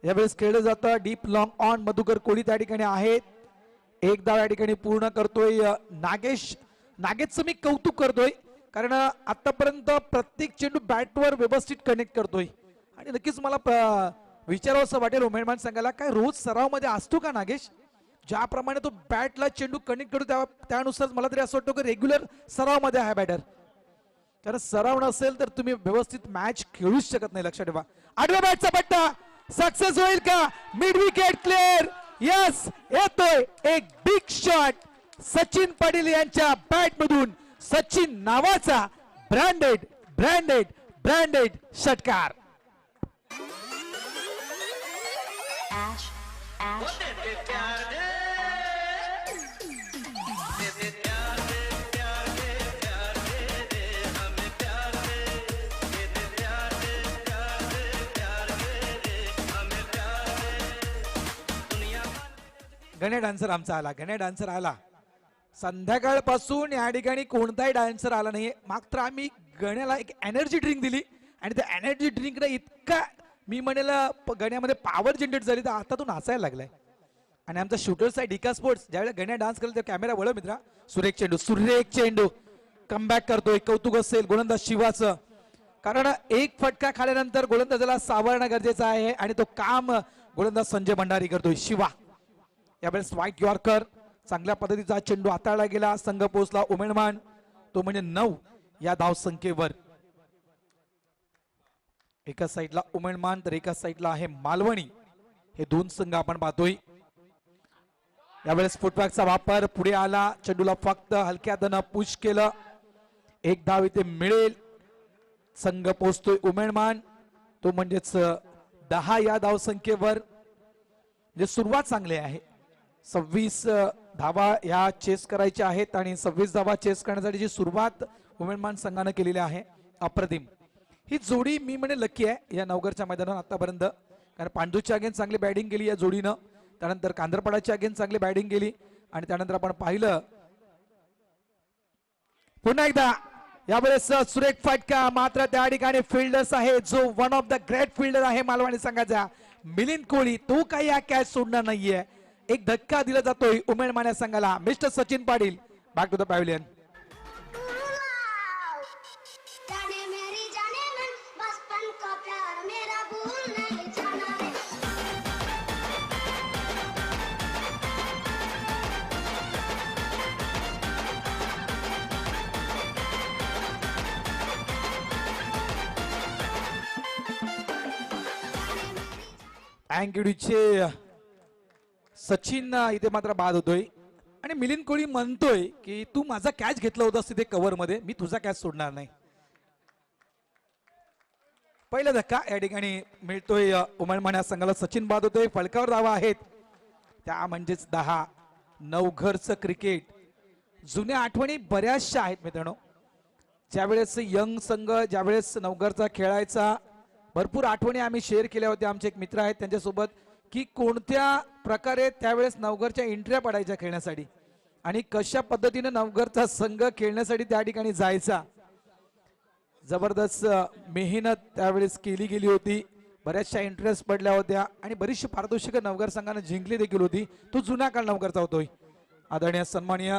यावेळेस खेळलं जातं डीप लॉंग ऑन. मधुकर कोळी त्या ठिकाणी आहेत. 1 धाव या ठिकाणी पूर्ण करतोय नागेशचं मी कौतुक करतोय, कारण आतापर्यंत प्रत्येक चेंडू बॅटवर व्यवस्थित कनेक्ट करतोय. आणि नक्कीच मला विचारावं असं वाटेल उमेदमान संघाला, काय रोज सराव मध्ये असतो का नागेश? ज्याप्रमाणे तो बॅटला चेंडू कनेक्ट करतो त्यानुसार मला तरी असं वाटतं की रेग्युलर सराव मध्ये आहे बॅटर. कारण सराव नसेल तर तुम्ही व्यवस्थित मॅच खेळूच शकत नाही. लक्षात ठेवा. 8व्या बॅटचा पट्टा सक्सेस होईल का? Mid wicket clear. यस, येतोय एक बिग शॉट सचिन पाटील यांच्या बॅट मधून. सचिन नावाचा ब्रँडेड षटकार. गणे डान्सर आमचा आला. गणे डान्सर आला. संध्याकाळपासून या ठिकाणी कोणताही डान्सर आला नाहीये. मात्र आम्ही गण्याला एक एनर्जी ड्रिंक दिली आणि त्या एनर्जी ड्रिंकने इतका मी म्हणेल गण्यामध्ये पॉवर जनरेट झाली तर आता तो नाचायला लागलाय. आणि आमचा शूटर्स आहे डिका स्पोर्ट्स, ज्यावेळेला गण्या डान्स करेल त्या कॅमेरा वळ मित्रा. सुरेख चेंडू कमबॅक करतोय. कौतुक असेल गोलंदाज शिवाचं, कारण एक फटका खाल्यानंतर गोलंदाजाला सावरणं गरजेचं आहे आणि तो काम गोलंदाज संजय भंडारी करतोय. शिवा यावेळेस व्हाईट यॉर्कर, चांगल्या पद्धतीचा चेंडू हाताळला गेला. संघ पोहोचला उमेदमान, तो म्हणजे 9 या धावसंख्येवर. एका साईडला उमेदमान तर एका साईडला आहे मालवणी. हे दोन संघ आपण पाहतोय. यावेळेस फुटबॅकचा वापर पुढे आला. चेंडूला फक्त हलक्या हातानं पुश केलं. एक धाव इथे मिळेल. संघ पोहोचतोय उमेदमान, तो म्हणजेच 10 या धावसंख्येवर. म्हणजे सुरुवात चांगली आहे. 26 धावा या चेस करायच्या आहेत आणि 26 धावा चेस करण्यासाठी सुरुवात उमेदमान संघानं केलेली आहे. अप्रतिम ही जोडी मी म्हणे लकी आहे या नवघरच्या मैदानावर आतापर्यंत, कारण पांडूच्या अगेन चांगली बॅटिंग केली या जोडीनं. त्यानंतर कांदरपाडाच्या अगेन चांगली बॅटिंग केली आणि त्यानंतर आपण पाहिलं पुन्हा एकदा यावेळेस सुरेख फटका. मात्र त्या ठिकाणी फिल्डर्स आहे जो one of the great fielder आहे मालवणी संघाचा मिलिंद कोळी, तो काही हा कॅच सोडणार नाहीये. एक धक्का दिला जातोय उमेदमान संघाला. Mister Sachin Patil back to the pavilion. अँगिडीचे सचिन इथे मात्र बाद होतोय आणि मिलिंद कोळी म्हणतोय की तू माझा कॅच घेतला होतास तिथे कव्हर मध्ये, मी तुझा कॅच सोडणार नाही. पहिला धक्का या ठिकाणी मिळतोय उमेदमान या संघाला. सचिन बाद होतोय. फलकावर धावा आहेत त्या म्हणजेच 10. नवघरचं क्रिकेट जुन्या आठवणी बऱ्याचशा आहेत मित्रांनो. ज्यावेळेस यंग संघ ज्यावेळेस नवघरचा खेळायचा, भरपूर आठवणी आम्ही शेअर केल्या होत्या. आमचे एक मित्र आहेत त्यांच्यासोबत की कोणत्या प्रकारे त्यावेळेस नवघरच्या एंट्र्या पडायच्या खेळण्यासाठी आणि कशा पद्धतीने नवघरचा संघ खेळण्यासाठी त्या ठिकाणी जायचा. जबरदस्त मेहनत त्यावेळेस केली गेली होती. बऱ्याचशा इंटरेस्ट पडल्या होत्या आणि बरीचशी पारितोषिकं नवघर संघाने जिंकली देखील होती. तो जुना काळ नवघरचा होतोय. आदरणीय सन्माननीय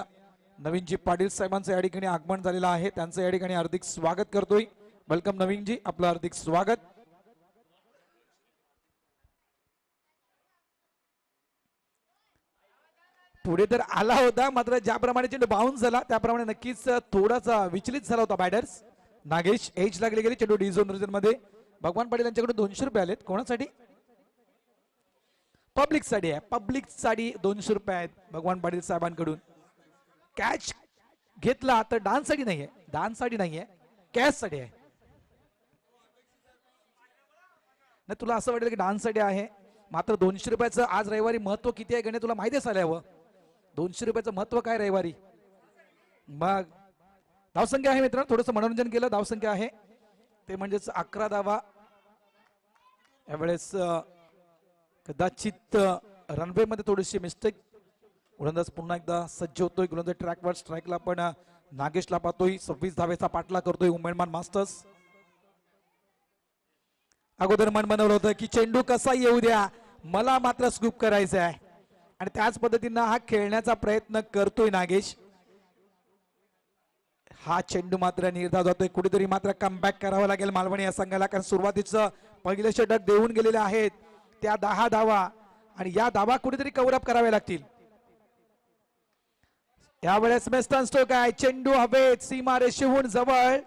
नवीनजी पाटील साहेबांचं या ठिकाणी आगमन झालेलं आहे. त्यांचं या ठिकाणी हार्दिक स्वागत करतोय. वेलकम नवीनजी, आपलं हार्दिक स्वागत. पुढे तर आला होता, मात्र ज्याप्रमाणे चेंडू बाउन्स झाला त्याप्रमाणे नक्कीच थोडासा विचलित झाला होता बॅटर्स. नागेश एज लागली गेली चेंडू डी झोन रिजन मध्ये. भगवान पाटील यांच्याकडून 200 रुपये आलेत. कोणासाठी? पब्लिक साठी आहे. पब्लिक साठी 200 रुपये आहेत भगवान पाटील साहेबांकडून. कॅच घेतला तर डान्स साठी नाहीये, डान्स साठी नाहीये, कॅच साठी आहे. नाही तुला असं वाटेल की डान्स साठी आहे, मात्र 200 रुपयाचं आज रविवारी महत्व किती आहे गणे तुला माहिती असायला हवं. 200 रुपयाचं महत्व काय रविवारी. मग धावसंख्या आहे मित्रांनो, थोडंसं मनोरंजन केलं. धावसंख्या आहे ते म्हणजेच 11 धावा. यावेळेस कदाचित रनवे मध्ये थोडीशी मिस्टेक. गोलंदाज पुन्हा एकदा सज्ज होतोय. गोलंदाज ट्रॅकवर स्ट्राईकला पण नागेशला पाहतोय. 26 धावेचा पाठला करतोय उमेदमान मास्टर्स. अगोदर मन बनवलं होतं की चेंडू कसा येऊ द्या, मला मात्र स्कूप करायचा आहे आणि त्याच पद्धतीनं हा खेळण्याचा प्रयत्न करतोय नागेश. हा चेंडू मात्र निर्धाव जातोय. कुठेतरी मात्र कमबॅक करावं लागेल मालवणी या संघाला, कारण सुरुवातीचं पहिले षटक देऊन गेलेले आहेत त्या 10 धावा आणि या धावा कुठेतरी कव्हर अप कराव्या लागतील. यावेळेस मेस्टन स्टोक आहे. चेंडू हवेत सीमा रेषेहून जवळ.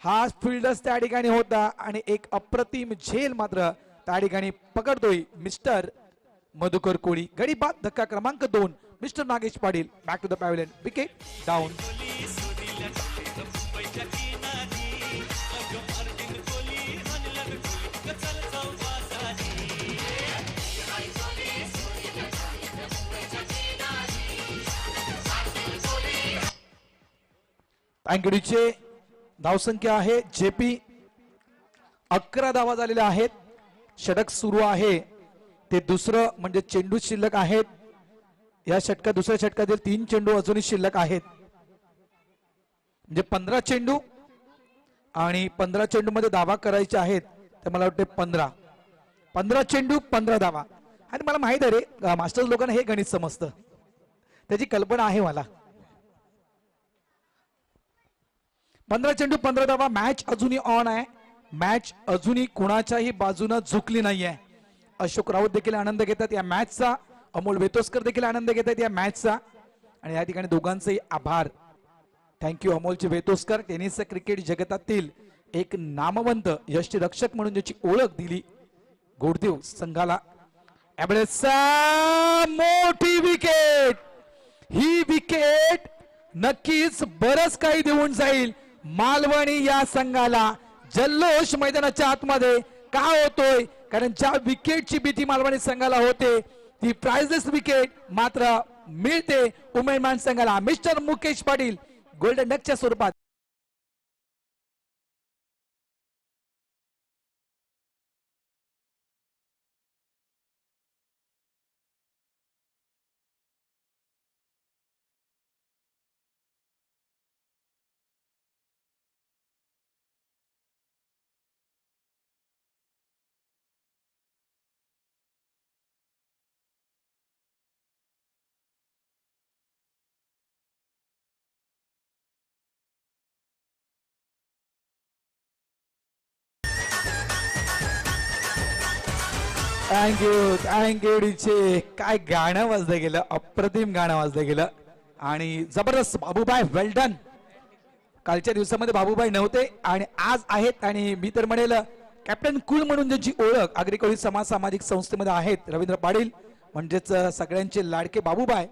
हा फिल्डर्स त्या ठिकाणी होता आणि एक अप्रतिम झेल मात्र त्या ठिकाणी पकडतोय मिस्टर मधुकर कोळी. गडी बाद. धक्का क्रमांक 2 mister Nagesh Patil. Back to the pavilion. Wicket down. अँगडीचे धावसंख्या आहे जेपी. 11 धावा झालेल्या आहेत. षटक सुरू आहे ते दुसरं म्हणजे चेंडू शिल्लक आहेत. या षटकात दुसऱ्या षटकातील 3 चेंडू अजूनही शिल्लक आहेत. म्हणजे 15 चेंडू आणि 15 चेंडू मध्ये धावा करायचे आहेत. तर मला वाटते 15 15 चेंडू 15 धावा. आणि मला माहित आहे रे मास्टर्स लोकांना हे गणित समजतं, त्याची कल्पना आहे मला. 15 चेंडू 15 धावा. मॅच अजूनही ऑन आहे. मॅच अजूनही कुणाच्याही बाजूने झुकली नाहीये. अशोक राऊत देखील आनंद घेतात या मॅचचा, अमोल वेतोस्कर देखील आनंद घेतात या मॅचचा. आणि या ठिकाणी दोघांचेही आभार. थँक्यू अमोलचे वेतोस्कर, टेनिस क्रिकेट जगतातील एक नामवंत यष्टीरक्षक म्हणून ज्याची ओळख दिली गोडदेव संघाला. मोठी विकेट. ही विकेट नक्कीच बरच काही देऊन जाईल मालवणी या संघाला. जल्लोष मैदानाच्या आतमध्ये का होतोय, कारण ज्या विकेटची भीती मालवणी संघाला होते ती प्राइजलेस विकेट मात्र मिळते उमेदमान संघाला. मिस्टर मुकेश पाटील गोल्डन डकच्या स्वरूपात. थँक्यू डीचे. काय गाणं वाजलं गेलं, अप्रतिम गाणं वाजलं गेलं. आणि जबरदस्त बाबूबाई, वेल डन. कालच्या दिवसामध्ये बाबूबाई नव्हते आणि आज आहेत. आणि मी तर म्हणेल कॅप्टन कूल म्हणून ज्यांची ओळख आग्रेकोळी समाज सामाजिक संस्थेमध्ये आहेत रवींद्र पाटील म्हणजेच सगळ्यांचे लाडके बाबूबाई.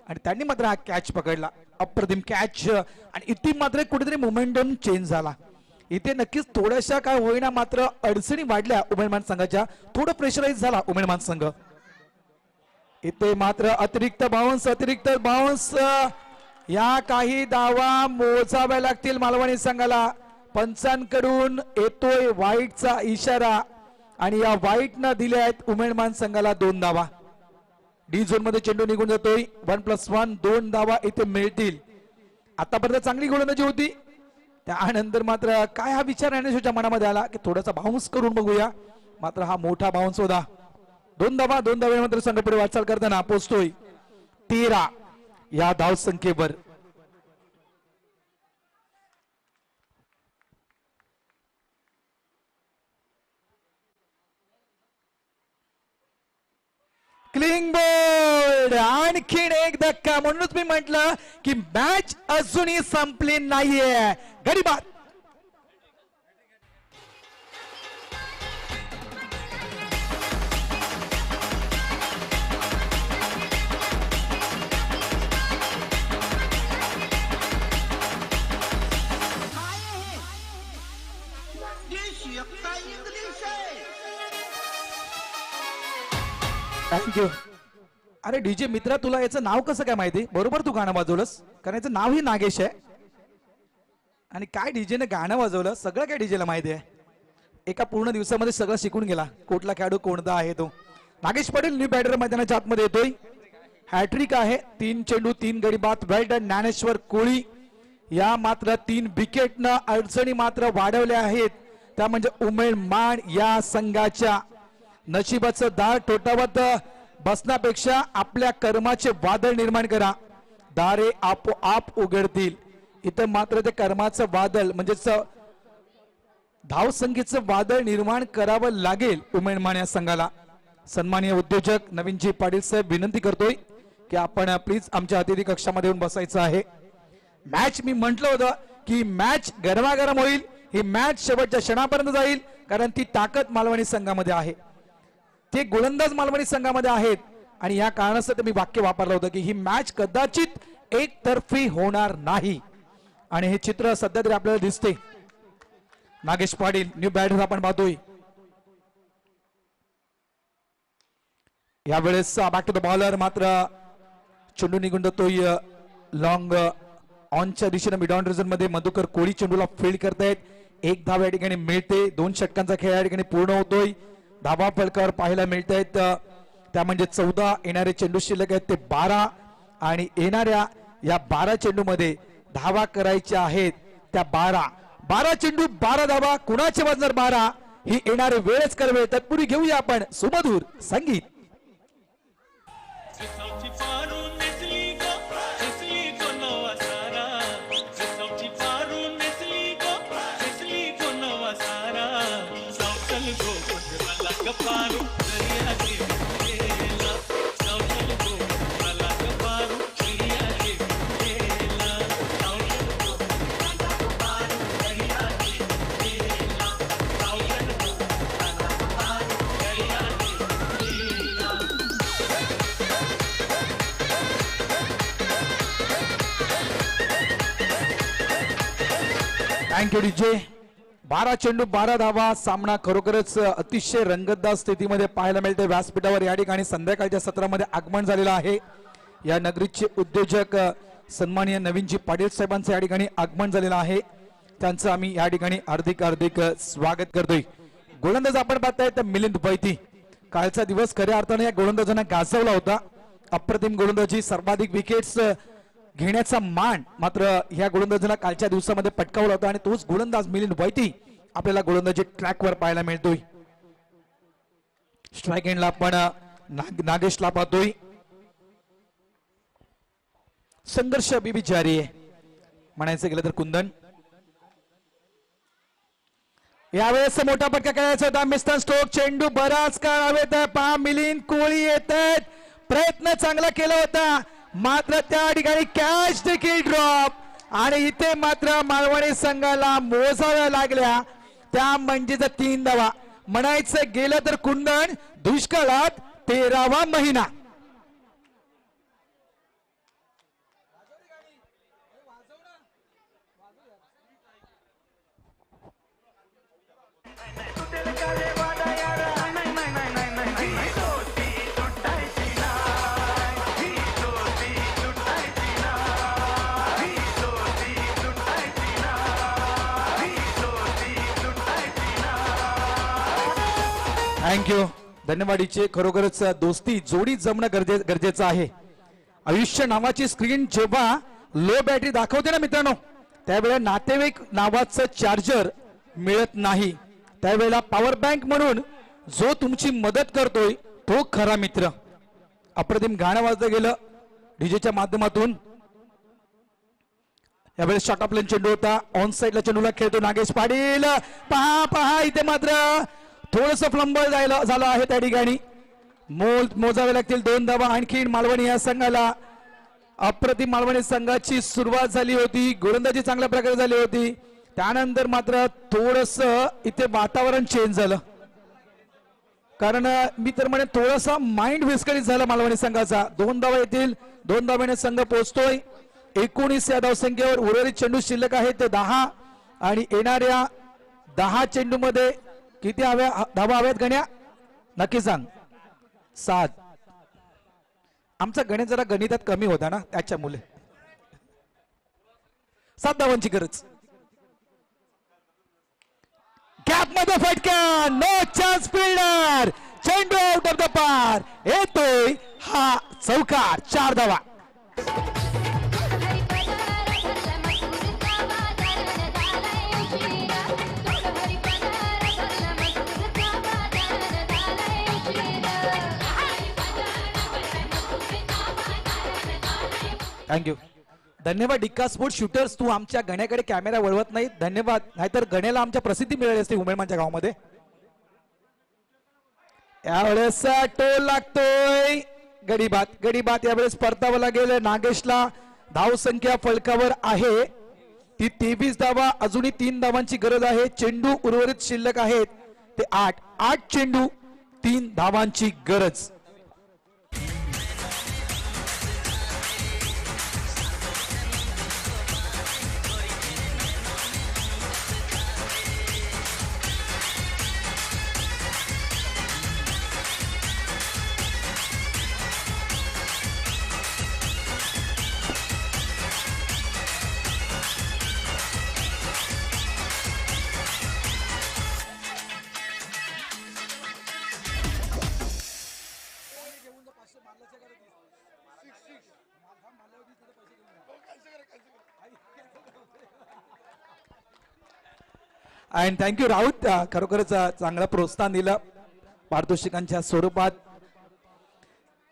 आणि त्यांनी मात्र हा कॅच पकडला, अप्रतिम कॅच. आणि इथे मात्र कुठेतरी मोमेंटम चेंज झाला. इथे नक्कीच थोड्याशा काय होईना मात्र अडचणी वाढल्या उमेदमान संघाच्या. थोडं प्रेशराईज झाला उमेदमान संघ. इथे मात्र अतिरिक्त बाउन्स या काही धावा मोजाव्या लागतील मालवणी संघाला. पंचांकडून येतोय वाईटचा इशारा आणि या वाईट न दिल्या आहेत उमेदमान संघाला 2 धावा. डी झोन मध्ये चेंडू निघून जातोय. 1+1 2 धावा इथे मिळतील. आतापर्यंत चांगली गोलंदाजी होती. त्यानंतर मात्र काय हा विचार ज्ञानेश्वरच्या मनामध्ये आला की थोडासा बाउन्स करून बघूया. मात्र हा मोठा बाउन्स होता. 2 धावा मात्र संघ पुढे वाटचाल करताना पोहोचतोय 13 या धाव संख्येवर. Cling board. आणखीन एक धक्का. म्हणूनच मी म्हटलं की मॅच अजूनही संपली नाहीये. गडीबाद. थँक्यू. अरे डीजे मित्रा, तुला याचं नाव कसं काय माहिती? बरोबर तू गाणं वाजवलंस, कारण याचं नाव ही नागेश आहे. आणि काय डीजेने गाणं वाजवलं सगळं काय डीजेला माहिती आहे. एका पूर्ण दिवसामध्ये सगळं शिकून गेला कुठला खेळाडू कोणता आहे तो. नागेश पाटील न्यू बॅटर मैदानाच्या आतमध्ये येतोय. हॅट्रिक आहे. 3 चेंडू 3 गडी बाद. वेल डन ज्ञानेश्वर कोळी. या मात्र 3 विकेटनं अडचणी मात्र वाढवल्या आहेत. त्या म्हणजे उमेदमान या संघाच्या. नशिबाचं दार टोटावत बसण्यापेक्षा आपल्या कर्माचे वादळ निर्माण करा. दारे आपोआप उघडतील. इथं मात्र ते कर्माचं वादळ म्हणजेच धावसंख्येचं वादळ निर्माण करावं लागेल उमेदमान या संघाला. सन्माननीय उद्योजक नवीनजी पाटील साहेब विनंती करतोय की आपण प्लीज आमच्या अतिथी कक्षामध्ये येऊन बसायचं आहे. मॅच मी म्हटलं होतं की मॅच गरमागरम होईल. ही मॅच शेवटच्या क्षणापर्यंत जाईल, कारण ती ताकद मालवणी संघामध्ये आहे. ते गोलंदाज मालवणी संघामध्ये आहेत. आणि या कारणास्तव मी वाक्य वापरलं होतं की ही मॅच कदाचित एकतर्फी होणार नाही. आणि हे चित्र सध्या तरी आपल्याला दिसते. नागेश पाटील न्यू बॅटर आपण पाहतोय. यावेळेस बॅक टू द बॉलर. मात्र चेंडू निघून जातोय लॉंग ऑनच्या दिशेने मिड ऑन रिजन मध्ये. मधुकर कोळी चेंडूला फील्ड करतायत. 1 धाव या ठिकाणी मिळते. 2 षटकांचा खेळ या ठिकाणी पूर्ण होतोय. धावा फलकावर पाहायला मिळत आहेत. त्या म्हणजे 14. येणारे चेंडू शिल्लक आहेत ते 12. आणि येणाऱ्या या 12 चेंडू मध्ये धावा करायच्या आहेत त्या 12 चेंडू 12 धावा. कुणाचे वाजणार 12 ही येणारी वेळच करवेळ. तत्पूर्वी घेऊया आपण सुमधुर संगीत. सौची पारू नेसली गो नवा सारा. सौची पारू नेसली गो नवा सारा. सावचल गो मला गपारू दर्याचे गेला. सावचल गो मला गपारू दर्याचे गेला. सावचल गो मला गपारू दर्याचे गेला. सावचल गो मला गपारू दर्याचे गेला. Thank you DJ. 12 चेंडू 12 धावा. सामना खरोखरच अतिशय रंगतदार स्थितीमध्ये पाहायला मिळते. व्यासपीठावर या ठिकाणी संध्याकाळच्या सत्रामध्ये आगमन झालेलं आहे. या नगरीचे उद्योजक सन्माननीय नवीनजी पाटील साहेबांचं या ठिकाणी आगमन झालेलं आहे. त्यांचं आम्ही या ठिकाणी हार्दिक स्वागत करतोय. गोलंदाज आपण पाहताय तर मिलिंद बैती. कालचा दिवस खऱ्या अर्थाने या गोलंदाजांना गाजवला होता. अप्रतिम गोलंदाजी, सर्वाधिक विकेट्स घेण्याचा मान मात्र ह्या गोलंदाजाला कालच्या दिवसामध्ये पटकावला होता आणि तोच गोलंदाज मिलिंद बैती आपल्याला गोलंदाजी ट्रॅकवर पाहायला मिळतोय. स्ट्राईक एंडला आपण नागेशला पाहतोय. संघर्ष बीबी जारी आहे म्हणायचं गेलं तर कुंदन. यावेळेस मोठा फटका करायचा होता. मिस्टर स्टोक चेंडू बराच काळ हवेत. पहा मिलिंद कोहली येत आहेत. प्रयत्न चांगला केला होता मात्र त्या ठिकाणी कॅच देखील ड्रॉप आणि इथे मात्र मालवणी संघाला मोजाव्या लागल्या त्या म्हणजे 3 धावा. म्हणायचं गेलं तर कुंदन दुष्काळात 13वा महिना. थँक्यू. धन्यवादीचे. खरोखरच दोस्ती जोडी जमणं गरजेचं आहे. आयुष्य नावाची स्क्रीन जेव्हा लो बॅटरी दाखवते ना मित्रांनो त्यावेळेला नातेवाईक नावाचं चार्जर मिळत नाही. त्यावेळेला पॉवर बँक म्हणून जो तुमची मदत करतोय तो खरा मित्र. अप्रतिम गाणं वाजलं गेलं डीजेच्या माध्यमातून. यावेळेस शॉर्ट ऑफ लाईन चेंडू होता. ऑन साईडला चेंडूला खेळतो नागेश पाटील. पहा इथे मात्र थोडस फ्लंबल झालं आहे त्या ठिकाणी. मोजावे लागतील 2 धावा आणखी मालवणी या संघाला. अप्रतिम मालवणी संघाची सुरुवात झाली होती. गोलंदाजी चांगल्या प्रकारे झाली होती. त्यानंतर मात्र थोडस इथे वातावरण चेंज झालं कारण मी तर म्हणे थोडासा माइंड विस्कळीत झाला मालवणी संघाचा. 2 धावा येतील. 2 धाव्याने संघ पोहोचतोय. 19 या धावसंख्येवर. उर्वरित चेंडू शिल्लक आहे ते 10 आणि येणाऱ्या 10 चेंडू मध्ये किती धावा हव्यात गण्या नक्की सांग. 7. आमचा गणित जरा गणितात कमी होता ना त्याच्यामुळे 7 धावांची गरज. गॅप मध्ये फटका. No chance fielder. चेंडू आउट ऑफ द पार. येतोय हा चौकार. 4 धावा. थँक्यू. धन्यवाद डिक्का स्पोर्ट शूटर्स. तू आमच्या गण्याकडे कॅमेरा वळवत नाही. धन्यवाद. नाहीतर गण्याला आमच्या प्रसिद्धी मिळाली असते उमेरमानच्या गावामध्ये. यावेळेस टोल लागतोय. गडीबात यावेळेस परतावं लागेल नागेशला. धावसंख्या फलकावर आहे ती 23 धावा. अजूनही 3 धावांची गरज आहे. चेंडू उर्वरित शिल्लक आहेत ते 8 चेंडू 3 धावांची गरज. अँड थँक्यू राऊत, खरोखरच चांगलं प्रोत्साहन दिलं पारितोषिकांच्या स्वरूपात.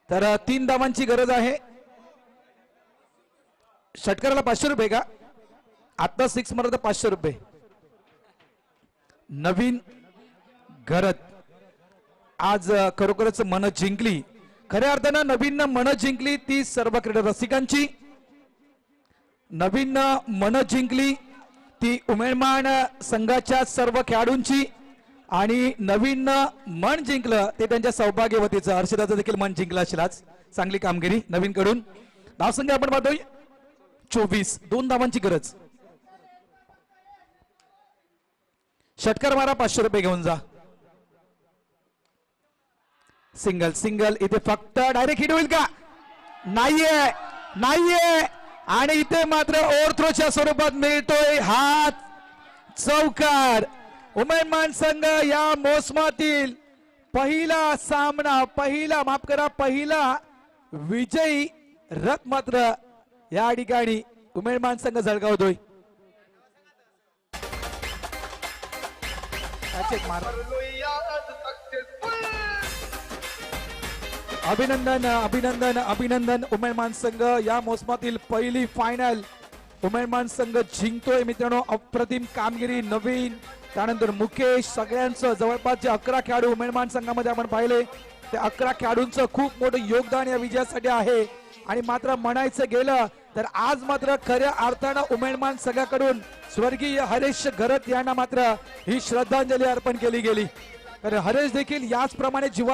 तर 3 धावांची गरज आहे. षटकाराला 500 रुपये का? आता 6 मध्ये 500 रुपये. नवीन घरत आज खरोखरच मन जिंकली. खऱ्या अर्थानं नवीन मन जिंकली ती सर्व क्रीडा रसिकांची. नवीन मन जिंकली ती उमेदमान संघाच्या सर्व खेळाडूंची. आणि नवीन मन जिंकलं ते त्यांच्या सौभाग्यवतीचं. हर्षदाचं देखील मन जिंकलं असेल आज. चांगली कामगिरी नवीन कडून. धावसंख्या आपण पाहतोय 24. 2 धावांची गरज. षटकार मारा, 500 रुपये घेऊन जा. सिंगल सिंगल इथे फक्त डायरेक्ट हिट होईल का? नाहीये नाहीये. आणि इथे मात्र ओव्हरथ्रोच्या स्वरूपात मिळतोय हात चौकार. उमेदमान संघ या मोसमातील पहिला सामना, पहिला विजयी रथ मात्र या ठिकाणी उमेदमान संघ झळकावतोय. अभिनंदन अभिनंदन अभिनंदन. उमेदमान संघ या मोसमातील पहिली फायनल उमेदमान संघ जिंकतोय मित्रांनो. अप्रतिम कामगिरी. नवीन, त्यानंतर मुकेश, सगळ्यांचं जवळपास जे 11 खेळाडू उमेदमान संघामध्ये आपण पाहिले ते 11 खेळाडूंचं खूप मोठं योगदान या विजयासाठी आहे. आणि मात्र म्हणायचं गेलं तर आज मात्र खऱ्या अर्थानं उमेदमान संघाकडून स्वर्गीय हरेश घरत यांना मात्र ही श्रद्धांजली अर्पण केली गेली. तर हरेश देखील याचप्रमाणे जीवाची